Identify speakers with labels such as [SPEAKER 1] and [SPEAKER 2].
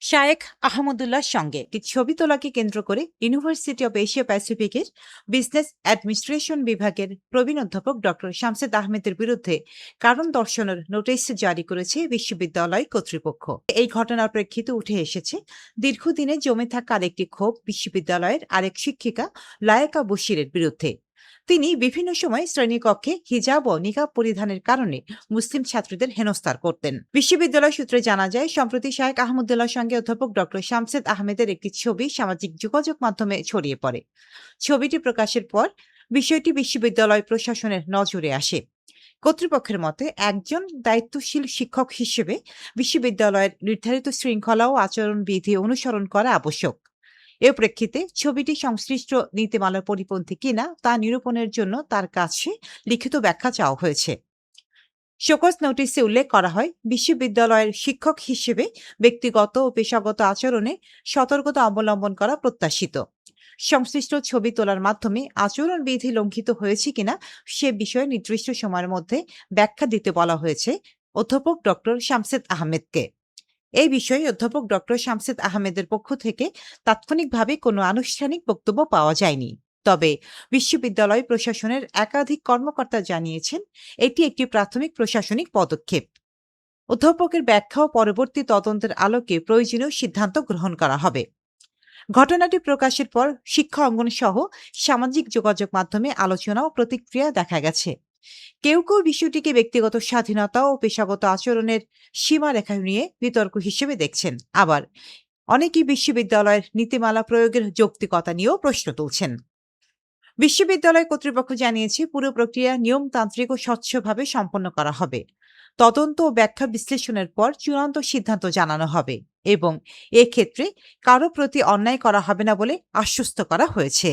[SPEAKER 1] শায়েখ আহমদুল্লাহর সঙ্গে একটি ছবি তোলাকে কেন্দ্র করে ইউনিভার্সিটি অব এশিয়া প্যাসিফিকের বিজনেস অ্যাডমিনিস্ট্রেশন বিভাগের প্রবীণ অধ্যাপক ডক্টর শামসেদ আহমেদের বিরুদ্ধে কারণ দর্শানোর নোটিশ জারি করেছে বিশ্ববিদ্যালয় কর্তৃপক্ষ। এই ঘটনার প্রেক্ষিতে উঠে এসেছে দীর্ঘদিনে জমে থাকা আরেকটি ক্ষোভ বিশ্ববিদ্যালয়ের আরেক শিক্ষিকা লায়েকা বশিরের বিরুদ্ধে। তিনি বিভিন্ন সময় শ্রেণীকক্ষে হিজাব ও নিকাব পরিধানের কারণে মুসলিম ছাত্রীদের হেনস্থার করতেন। বিশ্ববিদ্যালয় সূত্রে জানা যায়, সম্প্রতি শায়েখ আহমদুল্লাহর সঙ্গে অধ্যাপক ডক্টর শামসেদ আহমেদের একটি ছবি সামাজিক যোগাযোগ মাধ্যমে ছড়িয়ে পড়ে। ছবিটি প্রকাশের পর বিষয়টি বিশ্ববিদ্যালয় প্রশাসনের নজরে আসে। কর্তৃপক্ষের মতে, একজন দায়িত্বশীল শিক্ষক হিসেবে বিশ্ববিদ্যালয়ের নির্ধারিত শৃঙ্খলা ও আচরণবিধি অনুসরণ করা আবশ্যক। এর প্রেক্ষিতে ছবিটি সংশ্লিষ্ট নীতিমালার পরিপন্থী কিনা তা নিরূপণের জন্য তার কাছে লিখিত ব্যাখ্যা চাওয়া হয়েছে। শোকজ নোটিশে উল্লেখ করা হয়, বিশ্ববিদ্যালয়ের শিক্ষক হিসেবে ব্যক্তিগত ও পেশাগত আচরণে সতর্কতা অবলম্বন করা প্রত্যাশিত। সংশ্লিষ্ট ছবি তোলার মাধ্যমে আচরণবিধি লঙ্ঘিত হয়েছে কিনা সে বিষয়ে নির্দিষ্ট সময়ের মধ্যে ব্যাখ্যা দিতে বলা হয়েছে অধ্যাপক ডক্টর শামসেদ আহমেদকে। এই বিষয়ে অধ্যাপক ডক্টর শামসেদ আহমেদের পক্ষ থেকে তাৎক্ষণিকভাবে কোনো আনুষ্ঠানিক বক্তব্য পাওয়া যায়নি। তবে বিশ্ববিদ্যালয় প্রশাসনের একাধিক কর্মকর্তা জানিয়েছেন, এটি একটি প্রাথমিক প্রশাসনিক পদক্ষেপ। অধ্যাপকের ব্যাখ্যা ও পরবর্তী তদন্তের আলোকে প্রয়োজনীয় সিদ্ধান্ত গ্রহণ করা হবে। ঘটনাটি প্রকাশের পর শিক্ষা অঙ্গন সহ সামাজিক যোগাযোগ মাধ্যমে আলোচনা ও প্রতিক্রিয়া দেখা গেছে। কেউ কেউ বিষয়টিকে ব্যক্তিগত স্বাধীনতা ও পেশাগত আচরণের সীমারেখা নিয়ে বিতর্ক হিসেবে দেখছেন। আবার অনেকেই বিশ্ববিদ্যালয়ের নীতিমালা প্রয়োগের যৌক্তিকতা নিয়েও প্রশ্ন তুলছেন। বিশ্ববিদ্যালয় কর্তৃপক্ষ জানিয়েছে, পুরো প্রক্রিয়া নিয়মতান্ত্রিক ও স্বচ্ছভাবে সম্পন্ন করা হবে। তদন্ত ও ব্যাখ্যা বিশ্লেষণের পর চূড়ান্ত সিদ্ধান্ত জানানো হবে এবং এক্ষেত্রে কারো প্রতি অন্যায় করা হবে না বলে আশ্বস্ত করা হয়েছে।